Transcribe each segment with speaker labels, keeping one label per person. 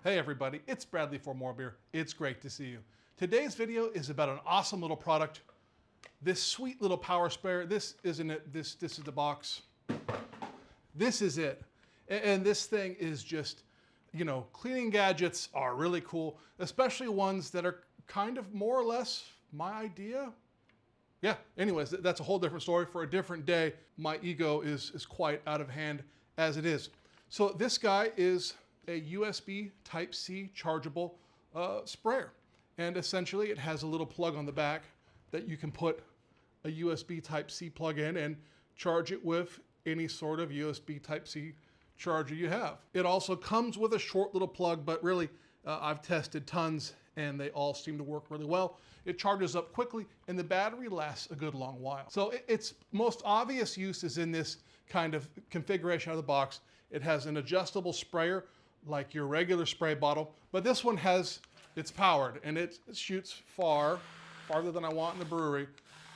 Speaker 1: Hey everybody, it's Bradley for More Beer. It's great to see you. Today's video is about an awesome little product. This sweet little power sprayer. This isn't it. This is the box. This is it. And this thing is just, you know, cleaning gadgets are really cool, especially ones that are kind of more or less my idea. Yeah, anyways, that's a whole different story for a different day. My ego is quite out of hand as it is. So this guy is a USB Type-C chargeable sprayer. And essentially it has a little plug on the back that you can put a USB Type-C plug in and charge it with any sort of USB Type-C charger you have. It also comes with a short little plug, but really I've tested tons and they all seem to work really well. It charges up quickly and the battery lasts a good long while. So its most obvious use is in this kind of configuration out of the box. It has an adjustable sprayer like your regular spray bottle, but this one it's powered and it shoots farther than I want in the brewery,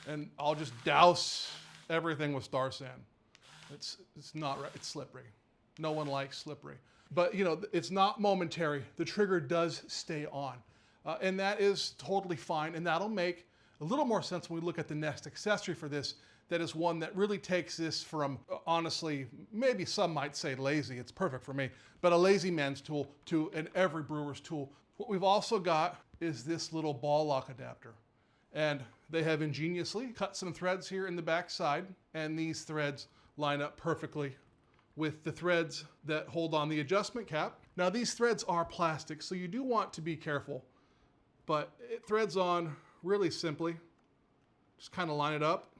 Speaker 1: and I'll just douse everything with Star San. It's not right, it's slippery. No one likes slippery. But you know, it's not momentary. The trigger does stay on. And that is totally fine, and that'll make a little more sense when we look at the next accessory for this. That is one that really takes this from, honestly, maybe some might say lazy, it's perfect for me, but a lazy man's tool to an every brewer's tool. What we've also got is this little ball lock adapter. And they have ingeniously cut some threads here in the back side, and these threads line up perfectly with the threads that hold on the adjustment cap. Now these threads are plastic, so you do want to be careful, but it threads on really simply. Just kind of line it up.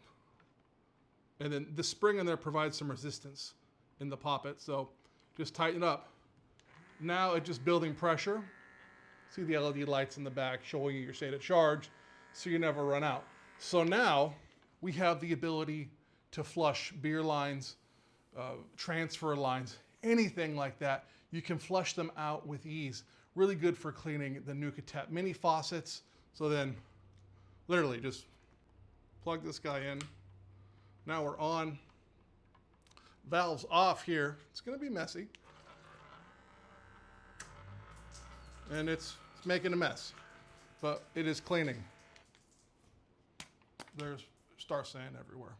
Speaker 1: And then the spring in there provides some resistance in the poppet, so just tighten it up. Now it's just building pressure. See the LED lights in the back showing you your state of charge, so you never run out. So now we have the ability to flush beer lines, transfer lines, anything like that. You can flush them out with ease. Really good for cleaning the NukaTap mini faucets. So then literally just plug this guy in. Now we're on. Valve's off here. It's going to be messy. And it's making a mess, but it is cleaning. There's Star San everywhere.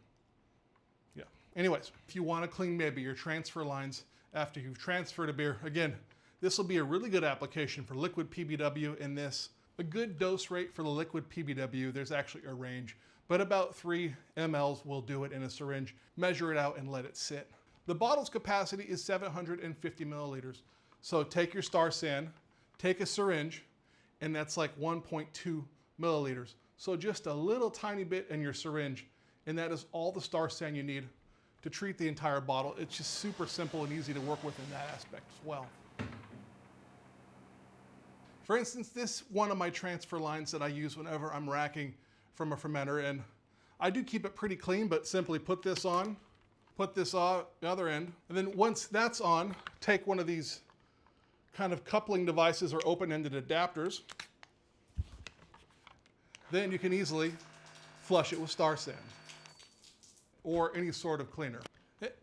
Speaker 1: Yeah. Anyways, if you want to clean maybe your transfer lines after you've transferred a beer, again, this will be a really good application for liquid PBW in this. A good dose rate for the liquid PBW, there's actually a range, but about 3 mLs will do it in a syringe. Measure it out and let it sit. The bottle's capacity is 750 milliliters. So take your Star San, take a syringe, and that's like 1.2 milliliters. So just a little tiny bit in your syringe, and that is all the Star San you need to treat the entire bottle. It's just super simple and easy to work with in that aspect as well. For instance, this one of my transfer lines that I use whenever I'm racking from a fermenter, and I do keep it pretty clean, but simply put this on, put this on the other end, and then once that's on, take one of these kind of coupling devices or open-ended adapters. Then you can easily flush it with Star San or any sort of cleaner.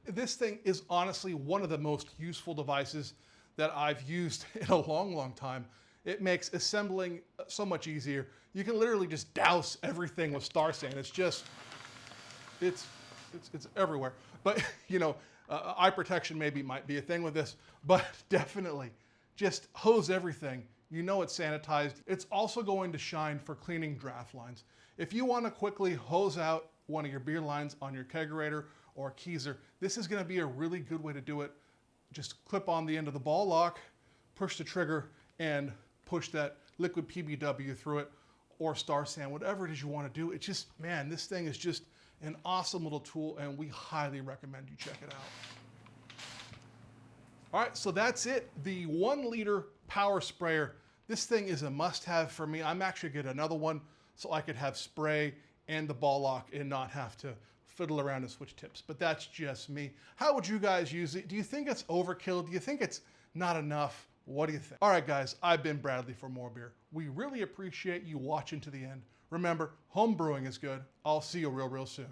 Speaker 1: This thing is honestly one of the most useful devices that I've used in a long, long time. It makes assembling so much easier. You can literally just douse everything with Star San. It's just, it's everywhere. But you know, eye protection might be a thing with this, but definitely just hose everything. You know it's sanitized. It's also going to shine for cleaning draft lines. If you want to quickly hose out one of your beer lines on your kegerator or keezer, this is going to be a really good way to do it. Just clip on the end of the ball lock, push the trigger, and push that liquid PBW through it, or Star San, whatever it is you want to do. It's just, man, this thing is just an awesome little tool, and we highly recommend you check it out. All right, so that's it. The 1 liter power sprayer. This thing is a must-have for me. I'm actually getting another one so I could have spray and the ball lock and not have to fiddle around and switch tips. But that's just me. How would you guys use it? Do you think it's overkill? Do you think it's not enough? What do you think? All right, guys, I've been Bradley for More Beer. We really appreciate you watching to the end. Remember, home brewing is good. I'll see you real soon.